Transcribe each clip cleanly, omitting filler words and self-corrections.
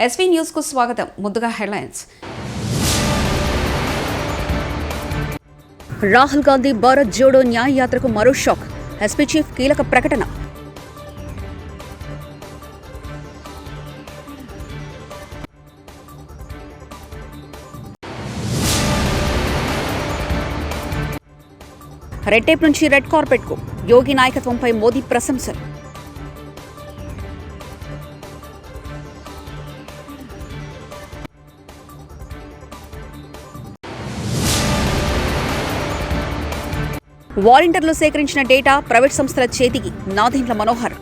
SV news కు స్వాగతం. ముందుగా హెడ్లైన్స్. రాహుల్ గాంధీ భారత్ జోడో న్యాయ యాత్రకు మరో షాక్. ఎస్పీ చీఫ్ కీలక ప్రకటన. రెడ్ టేప్ నుంచి రెడ్ కార్పెట్ కు యోగి నాయకత్వంపై మోదీ ప్రశంసలు. వాలంటీర్లు సేకరించిన డేటా ప్రైవేట్ సంస్థల చేతికి. నాదెండ్ల మనోహర్.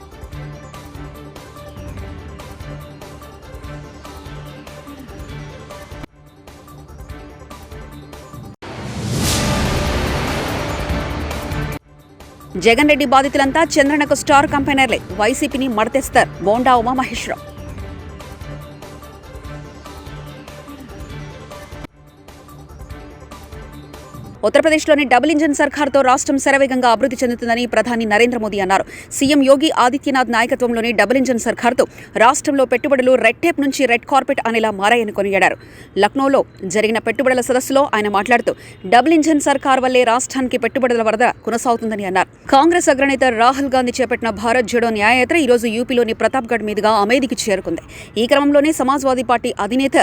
జగన్ రెడ్డి బాధితులంతా చంద్రనకు స్టార్ కంపెనర్లే. వైసీపీని మడతేస్తారు. బోండా ఉమామహేశ్వరరావు. ఉత్తరప్రదేశ్లోని డబుల్ ఇంజన్ సర్కార్తో రాష్ట్రం శరవేగంగా అభివృద్ధి చెందుతుందని ప్రధాని నరేంద్ర మోదీ అన్నారు. సీఎం యోగి ఆదిత్యనాథ్ నాయకత్వంలోని డబుల్ ఇంజన్ సర్కార్తో రాష్ట్రంలో పెట్టుబడులు రెడ్ టేప్ నుంచి రెడ్ కార్పెట్ అనేలా మారాయని కొనియాడారు. లక్నోలో జరిగిన పెట్టుబడుల సదస్సులో ఆయన మాట్లాడుతూ డబుల్ ఇంజన్ సర్కార్ వల్లే రాష్ట్రానికి పెట్టుబడుల వరద కొనసాగుతుందని అన్నారు. కాంగ్రెస్ అగ్రనేత రాహుల్ గాంధీ చేపట్టిన భారత్ జోడో న్యాయయాత్ర ఈరోజు యూపీలోని ప్రతాప్గఢ్ మీదుగా అమేధికి చేరుకుంది. ఈ క్రమంలోనే సమాజ్వాదీ పార్టీ అధినేత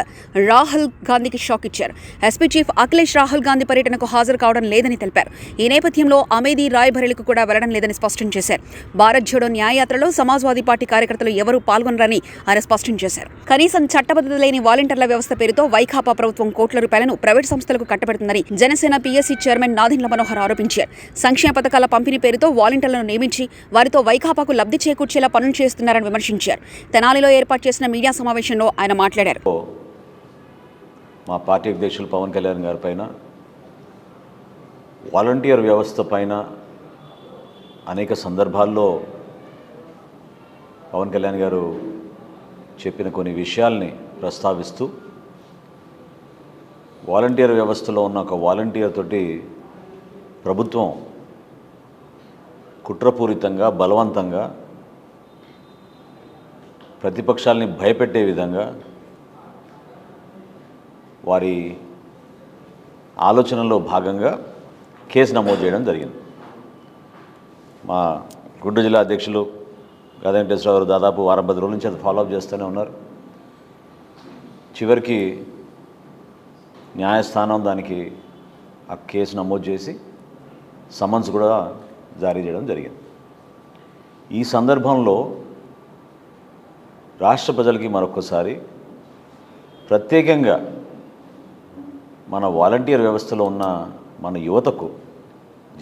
రాహుల్ గాంధీకి షాక్ ఇచ్చారు. ఎస్పీ చీఫ్ అఖిలేష్ రాహుల్ గాంధీ పర్యటనకు హాజరు కావడం లేదని తెలిపారు. ఈ నేపథ్యంలో అమేధీ రాయ్బరేలీకి కూడా వెళ్లడం లేదని స్పష్టం చేశారు. భారత్ జోడో న్యాయయాత్రలో సమాజ్వాదీ పార్టీ కార్యకర్తలు ఎవరూ పాల్గొనరని ఆయన స్పష్టం చేశారు. కనీసం చట్టబద్ధత లేని వాలంటీర్ల వ్యవస్థ పేరుతో వైకాపా ప్రభుత్వం కోట్ల రూపాయలను ప్రైవేట్ సంస్థలకు కట్టబెడుతుందని జనసేన పీఎస్సీ చైర్మన్ నాదెండ్ల మనోహర్ ఆరోపించారు. సంక్షేమ పథకాల పంపిణీ పేరుతో వాలంటీర్లను నియమించి వారితో వైకాపాకు లబ్ధి చేకూర్చేలా పనులు చేస్తున్నారని విమర్శించారు. తెనాలిలో ఏర్పాటు చేసిన మీడియా సమావేశంలో ఆయన మాట్లాడారు. మా పార్టీ అధ్యక్షులు పవన్ కళ్యాణ్ గారి పైన వాలంటీర్ వ్యవస్థ పైన అనేక సందర్భాల్లో పవన్ కళ్యాణ్ గారు చెప్పిన కొన్ని విషయాల్ని ప్రస్తావిస్తూ వాలంటీర్ వ్యవస్థలో ఉన్న ఒక వాలంటీర్ తోటి ప్రభుత్వం కుట్రపూరితంగా బలవంతంగా ప్రతిపక్షాలని భయపెట్టే విధంగా వారి ఆలోచనలో భాగంగా కేసు నమోదు చేయడం జరిగింది. మా గుంటూరు జిల్లా అధ్యక్షులు గదా వెంకటేశ్వరరావు గారు దాదాపు వారం 10 రోజుల నుంచి అది ఫాలోఅప్ చేస్తూనే ఉన్నారు. చివరికి న్యాయస్థానం దానికి ఆ కేసు నమోదు చేసి సమన్స్ కూడా జారీ చేయడం జరిగింది. ఈ సందర్భంలో రాష్ట్ర ప్రజలకి మరొకసారి ప్రత్యేకంగా మన వాలంటీర్ వ్యవస్థలో ఉన్న మన యువతకు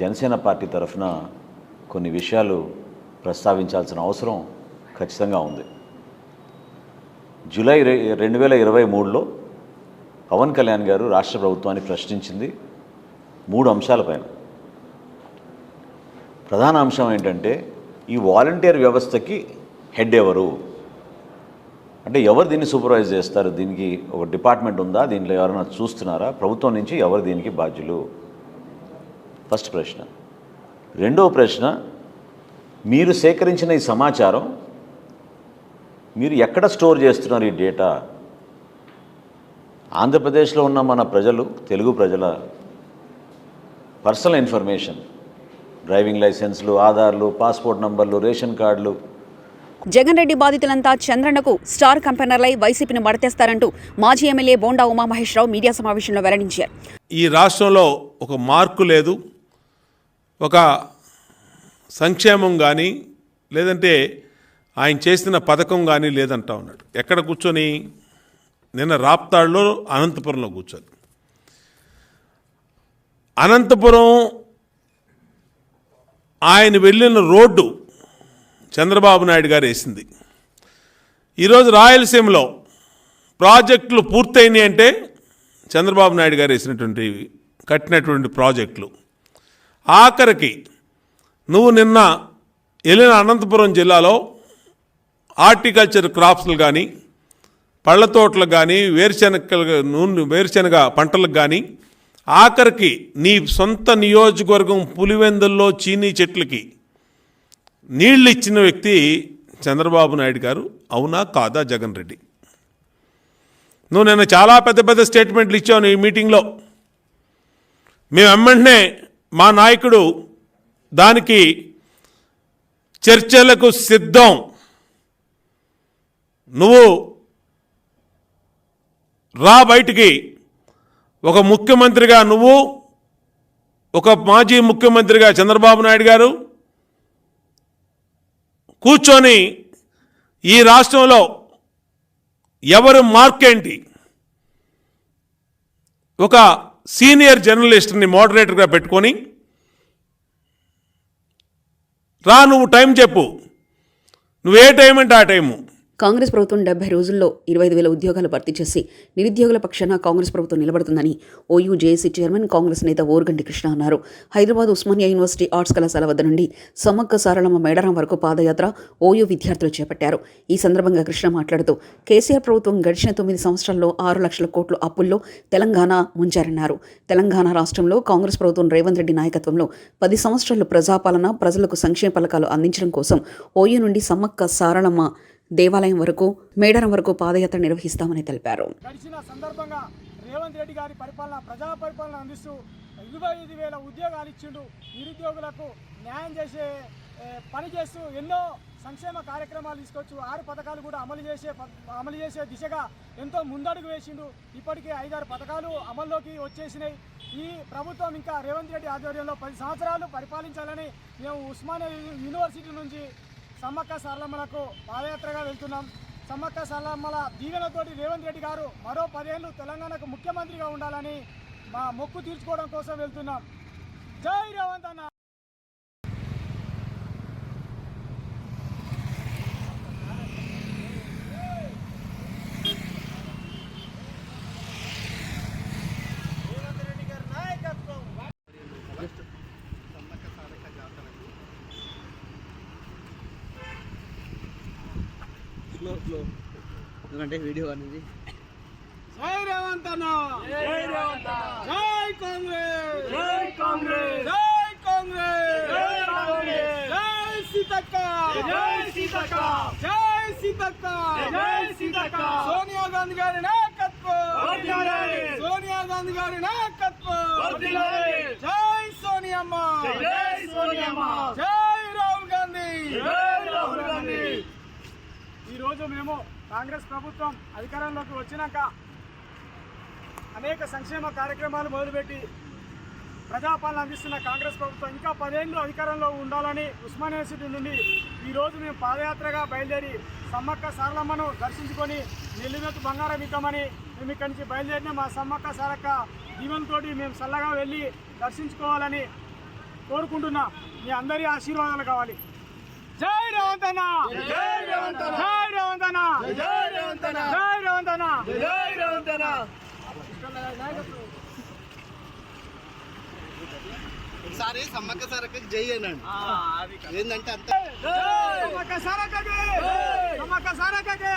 జనసేన పార్టీ తరఫున కొన్ని విషయాలు ప్రస్తావించాల్సిన అవసరం ఖచ్చితంగా ఉంది. జూలై 2023లో పవన్ కళ్యాణ్ గారు రాష్ట్ర ప్రభుత్వాన్ని ప్రశ్నించింది 3 అంశాలపైన. ప్రధాన అంశం ఏంటంటే ఈ వాలంటీర్ వ్యవస్థకి హెడ్ ఎవరు, అంటే ఎవరు దీన్ని సూపర్వైజ్ చేస్తారు, దీనికి ఒక డిపార్ట్మెంట్ ఉందా, దీంట్లో ఎవరైనా చూస్తున్నారా, ప్రభుత్వం నుంచి ఎవరు దీనికి బాధ్యులు, ఫస్ట్ ప్రశ్న. రెండవ ప్రశ్న, మీరు సేకరించిన ఈ సమాచారం మీరు ఎక్కడ స్టోర్ చేస్తున్నారు ఈ డేటా? ఆంధ్రప్రదేశ్లో ఉన్న మన ప్రజలు, తెలుగు ప్రజల పర్సనల్ ఇన్ఫర్మేషన్, డ్రైవింగ్ లైసెన్స్లు, ఆధార్లు, పాస్పోర్ట్ నంబర్లు, రేషన్ కార్డులు. జగన్ రెడ్డి బాధితులంతా చంద్రనకు స్టార్ కంపెనర్లై వైసీపీని మడతేస్తారంటూ మాజీ ఎమ్మెల్యే బోండా ఉమామహేశ్వరరావు మీడియా సమావేశంలో వెల్లడించారు. ఈ రాష్ట్రంలో ఒక మార్కు లేదు, ఒక సంక్షేమం కానీ లేదంటే ఆయన చేసిన పథకం కానీ లేదంటా ఉన్నాడు. ఎక్కడ కూర్చొని? నిన్న రాప్తాడులో అనంతపురంలో కూర్చొని. అనంతపురం ఆయన వెళ్ళిన రోడ్డు చంద్రబాబు నాయుడు గారు వేసింది. ఈరోజు రాయలసీమలో ప్రాజెక్టులు పూర్తయినాయి అంటే చంద్రబాబు నాయుడు గారు వేసినటువంటి కట్టినటువంటి ప్రాజెక్టులు. ఆఖరికి నువ్వు నిన్న వెళ్ళిన అనంతపురం జిల్లాలో హార్టికల్చర్ క్రాప్స్లు కానీ, పళ్ళ తోటలకు కానీ, వేరుశెనగ పంటలకు కానీ, ఆఖరికి నీ సొంత నియోజకవర్గం పులివెందుల్లో చీనీ చెట్లకి నీళ్ళు ఇచ్చిన వ్యక్తి చంద్రబాబు నాయుడు గారు. అవునా కాదా జగన్ రెడ్డి? నువ్వు నిన్న చాలా పెద్ద పెద్ద స్టేట్మెంట్లు ఇచ్చావు ఈ మీటింగ్లో. మేము వెంటనే మా నాయకుడు దానికి చర్చలకు సిద్ధం. నువ్వు రా బయటికి. ఒక ముఖ్యమంత్రిగా నువ్వు, ఒక మాజీ ముఖ్యమంత్రిగా చంద్రబాబు నాయుడు గారు కూర్చొని ఈ రాష్ట్రంలో ఎవరు మార్కేంటి, ఒక సీనియర్ జర్నలిస్ట్ని మోడరేటర్గా పెట్టుకొని రా, నువ్వు టైం చెప్పు, నువ్వు ఏ టైం అంటే ఆ టైము. కాంగ్రెస్ ప్రభుత్వం 70 రోజుల్లో 25,000 ఉద్యోగాలు భర్తీ చేసి నిరుద్యోగుల పక్షాన కాంగ్రెస్ ప్రభుత్వం నిలబడుతుందని ఓయూ జేఏసీ చైర్మన్ కాంగ్రెస్ నేత ఓర్గంటి కృష్ణ అన్నారు. హైదరాబాద్ ఉస్మానియా యూనివర్సిటీ ఆర్ట్స్ కళాశాల వద్ద నుండి సమ్మక్క సారలమ్మ మేడారం వరకు పాదయాత్ర ఓయూ విద్యార్థులు చేపట్టారు. ఈ సందర్భంగా కృష్ణ మాట్లాడుతూ కేసీఆర్ ప్రభుత్వం గడిచిన 9 సంవత్సరాల్లో 6 లక్షల కోట్ల అప్పుల్లో తెలంగాణ ముంచారన్నారు. తెలంగాణ రాష్ట్రంలో కాంగ్రెస్ ప్రభుత్వం రేవంత్ రెడ్డి నాయకత్వంలో 10 సంవత్సరాలు ప్రజాపాలన, ప్రజలకు సంక్షేమ పథకాలు అందించడం కోసం ఓయూ నుండి సమ్మక్క సారలమ్మ దేవాలయం వరకు మేడారం వరకు పాదయాత్ర నిర్వహిస్తామని తెలిపారు. గడిచిన సందర్భంగా రేవంత్ రెడ్డి గారి పరిపాలన, ప్రజా పరిపాలన అందిస్తూ 25,000 ఉద్యోగాలు ఇచ్చిండు. నిరుద్యోగులకు న్యాయం చేసే పని చేస్తూ ఎన్నో సంక్షేమ కార్యక్రమాలు తీసుకొచ్చు 6 పథకాలు కూడా అమలు చేసే దిశగా ఎంతో ముందడుగు వేసిండు. ఇప్పటికే 5-6 పథకాలు అమల్లోకి వచ్చేసినాయి. ఈ ప్రభుత్వం ఇంకా రేవంత్ రెడ్డి ఆధ్వర్యంలో 10 సంవత్సరాలు పరిపాలించాలని మేము ఉస్మానియా యూనివర్సిటీ నుంచి సమ్మక్క సారలమ్మలకు పాదయాత్రగా వెళ్తున్నాం. సమ్మక్క సారలమ్మల దీవెనతోటి రేవంత్ రెడ్డి గారు మరో 10 ఏళ్ళు తెలంగాణకు ముఖ్యమంత్రిగా ఉండాలని మా మొక్కు తీర్చుకోవడం కోసం వెళ్తున్నాం. జై రేవంత్ అన్న. ఎందుకంటే వీడియో అనేది జై రేవంత్ అన్న. జై రేవంత్ అన్న. జై కాంగ్రెస్. జై కాంగ్రెస్. జై కాంగ్రెస్. జై కాంగ్రెస్. జై సీతక్క. జై సీతక్క. జై సీతక్క. జై సీతక్క. సోనియా గాంధీ గారి నాయకత్వం. వర్ధిల్లాలి. సోనియా గాంధీ గారి నాయకత్వం. వర్ధిల్లాలి. జై సోనియమ్మ. జై సోనియమ్మ. జై రాహుల్ గాంధీ. జై రాహుల్ గాంధీ. ఈరోజు మేము కాంగ్రెస్ ప్రభుత్వం అధికారంలోకి వచ్చినాక అనేక సంక్షేమ కార్యక్రమాలు మొదలుపెట్టి ప్రజాపాలన అందిస్తున్న కాంగ్రెస్ ప్రభుత్వం ఇంకా 10 ఏళ్ళు అధికారంలో ఉండాలని ఉస్మానియా యూనివర్సిటీ నుండి ఈరోజు మేము పాదయాత్రగా బయలుదేరి సమ్మక్క సారలమ్మను దర్శించుకొని నెల్లిమెత్తు బంగారం ఇద్దామని మేము ఇక్కడి నుంచి బయలుదేరిన మా సమ్మక్క సారక్క దీవెనతోటి మేము చల్లగా వెళ్ళి దర్శించుకోవాలని కోరుకుంటున్నాం. మీ అందరి ఆశీర్వాదాలు కావాలి. జై రేవంత్ అన్న. జై రేవంత్ అన్న. జై రేవంత్ అన్న. జై రేవంత్ అన్న. జై రేవంత్ అన్న. జై రేవంత్ అన్న. ఒకసారి సమ్మక్క సారక్క జై అనండి. ఏంటంటే అంత సమ్మక్క సారక్కకి. సమ్మక్క సారక్కకి.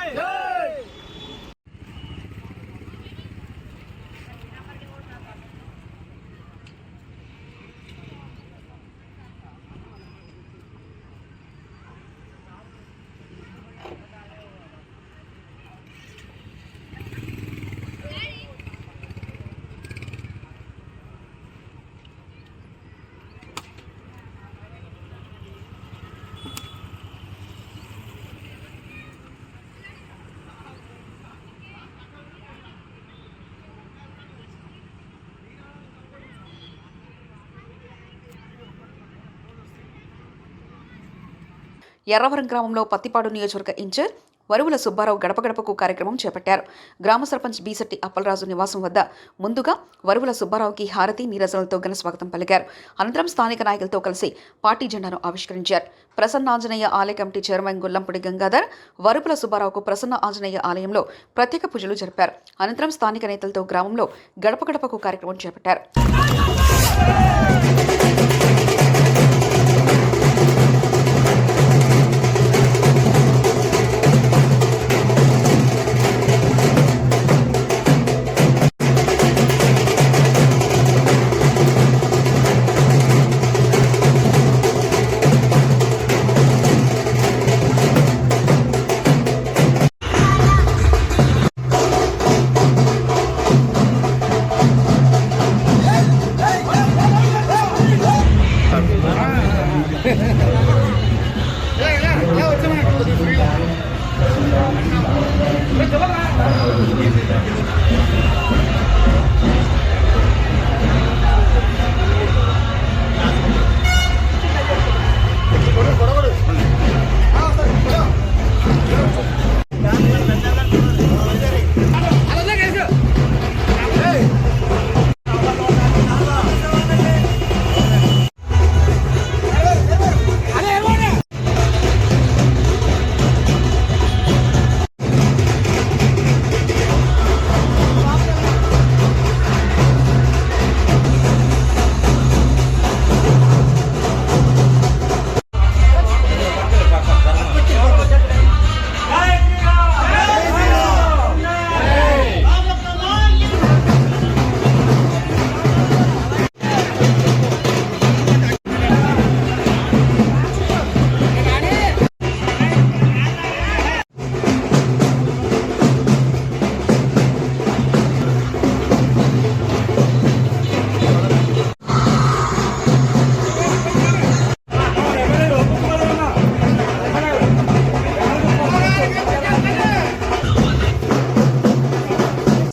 ఎర్రవరం గ్రామంలో పత్తిపాడు నియోజకవర్గ ఇన్ఛార్జ్ వరువుల సుబ్బారావు గడప గడపకు కార్యక్రమం చేపట్టారు. గ్రామ సర్పంచ్ బీసెట్టి అప్పలరాజు నివాసం వద్ద ముందుగా వరువుల సుబ్బారావుకి హారతి నీరాజనాలతో ఘన స్వాగతం పలికారు. అనంతరం స్థానిక నాయకులతో కలిసి పార్టీ జెండాను ఆవిష్కరించారు. ప్రసన్న ఆంజనేయ ఆలయ కమిటీ చైర్మన్ గొల్లంపూడి గంగాధర్ వరుపుల సుబ్బారావుకు ప్రసన్న ఆంజనేయ ఆలయంలో ప్రత్యేక పూజలు జరిపారు. అనంతరం స్థానిక నేతలతో గ్రామంలో గడప గడపకు కార్యక్రమం చేపట్టారు.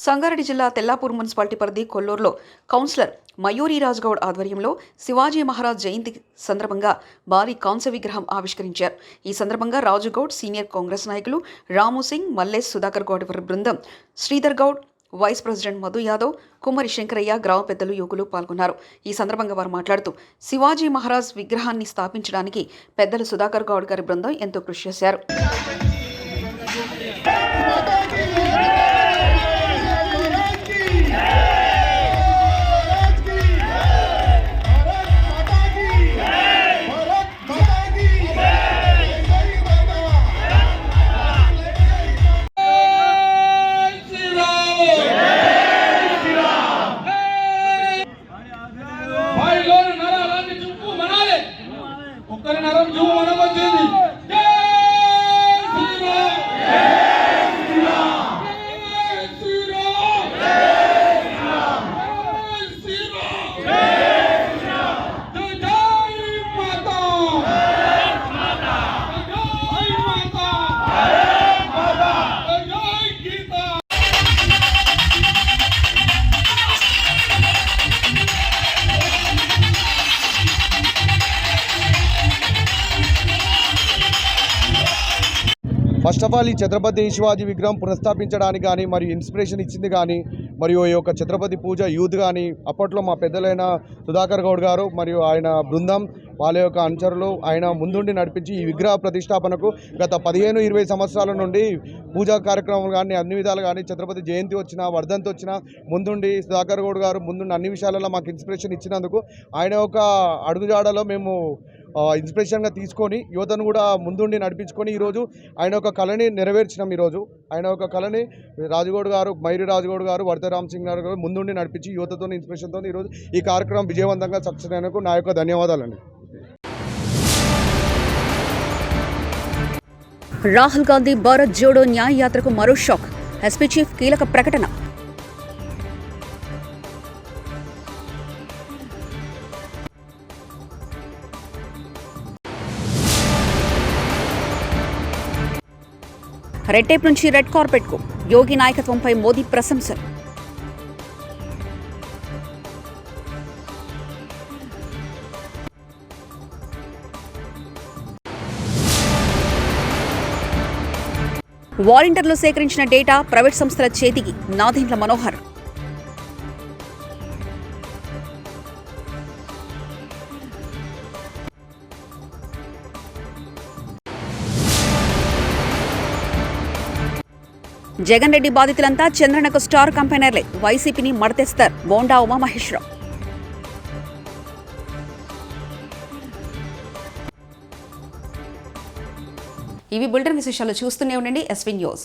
సంగారెడ్డి జిల్లా తెల్లాపూర్ మున్సిపాలిటీ పరిధి కొల్లూరులో కౌన్సిలర్ మయూరి రాజ్గౌడ్ ఆధ్వర్యంలో శివాజీ మహారాజ్ జయంతి సందర్భంగా భారీ కాంస్య విగ్రహం ఆవిష్కరించారు. ఈ సందర్భంగా రాజుగౌడ్, సీనియర్ కాంగ్రెస్ నాయకులు రాము సింగ్, మల్లేష్ సుధాకర్ గౌడ్ బృందం, శ్రీధర్ గౌడ్, వైస్ ప్రెసిడెంట్ మధు యాదవ్, కుమ్మరి శంకరయ్య, గ్రామ పెద్దలు, యువకులు పాల్గొన్నారు. ఈ సందర్భంగా వారు మాట్లాడుతూ శివాజీ మహారాజ్ విగ్రహాన్ని స్థాపించడానికి పెద్దలు సుధాకర్ గౌడ్ గారి బృందం ఎంతో కృషి చేశారు. ఒక్కరి నరం జూ మనకొచ్చింది. ఫస్ట్ ఆఫ్ ఆల్ ఈ ఛత్రపతి శివాజీ విగ్రహం పునఃస్థాపించడానికి కానీ మరియు ఇన్స్పిరేషన్ ఇచ్చింది కానీ మరియు ఈ యొక్క ఛత్రపతి పూజ యూత్ కానీ అప్పట్లో మా పెద్దలైన సుధాకర్ గౌడ్ గారు మరియు ఆయన బృందం వాళ్ళ యొక్క అనుచరులు ఆయన ముందుండి నడిపించి ఈ విగ్రహ ప్రతిష్టాపనకు గత 15-20 సంవత్సరాల నుండి పూజా కార్యక్రమం కానీ అన్ని విధాలు కానీ ఛత్రపతి జయంతి వచ్చినా వర్ధంతి వచ్చినా ముందుండి సుధాకర్ గౌడ్ గారు ముందుండి అన్ని విషయాలలో మాకు ఇన్స్పిరేషన్ ఇచ్చినందుకు ఆయన యొక్క అడుగుజాడలో మేము ఇన్స్పిరేషన్గా తీసుకొని యువతను కూడా ముందుండి నడిపించుకొని ఈరోజు ఆయన ఒక కళని నెరవేర్చినాం. ఈరోజు ఆయన ఒక కళని రాజగౌడ్ గారు, మైరి రాజగౌడ్ గారు, వర్ధరామ్ సింగ్ గారు ముందుండి నడిపించి యువతతో ఇన్స్పిరేషన్తో ఈరోజు ఈ కార్యక్రమం విజయవంతంగా సక్సెస్ అయినందుకు నా యొక్క ధన్యవాదాలండి. రాహుల్ గాంధీ భారత్ జోడో న్యాయ యాత్రకు మరో షాక్. ఎస్పీ చీఫ్ కీలక ప్రకటన. రెడ్ టేప్ నుంచి రెడ్ కార్పెట్కు యోగి నాయకత్వంపై మోదీ ప్రశంసలు. వాలంటీర్లు సేకరించిన డేటా ప్రైవేట్ సంస్థల చేతికి. నాదెండ్ల మనోహర్. జగన్ రెడ్డి బాధితులంతా చంద్రనకు స్టార్ కంపెనర్లే. వైసీపీని మడతేస్తారు. బోండా ఉమామహేశ్వరరావు. ఇవి బులెటిన్ విశేషాలు. చూస్తూనే ఉండండి ఎస్వీ న్యూస్.